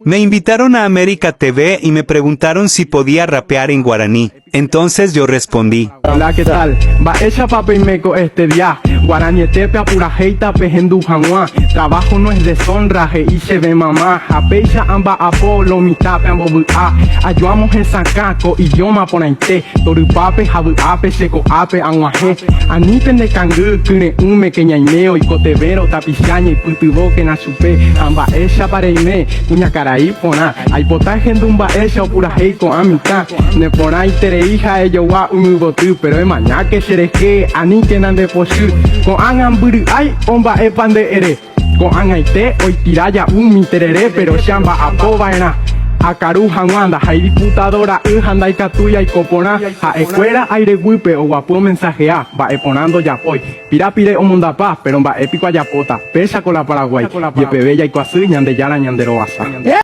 Me invitaron a América TV y me preguntaron si podía rapear en guaraní. Entonces yo respondí. Hola, ¿qué tal? Va ella pape y meco este día. Guaraní tepe a pura heita pejendu janua. Trabajo no es deshonra, y se ve mamá. Apecha amba apolo, mi tape ambo a. Ayuamos en sacaco, idioma ponaite. Toru pape, jabu ape, seco ape, anguaje. Anipen de cangu, kune ume que ñaimeo. Y cotevero, tapizaña y putubo que na supe. Amba ella pareime, cuña caraí pona. Hay potaje en dumba ella o pura heiko amita. Ne pona y tere hija ello wa umubotu. Pero es mañana que sereke, ani que nan de posu. Con angan buru ay, omba e pande ere. Con angaite, hoy tiraya mi terere. Pero shamba apoba ena. Akaru hanwanda, hay diputadora, handa y catuya y copona. A escuela aire guipe o guapo mensajea. Va eponando ya poi. Pirapire o munda paz, pero va épico ayapota. Pesa con la Paraguay. Y bella y coasu, ñande yala ñandero asa.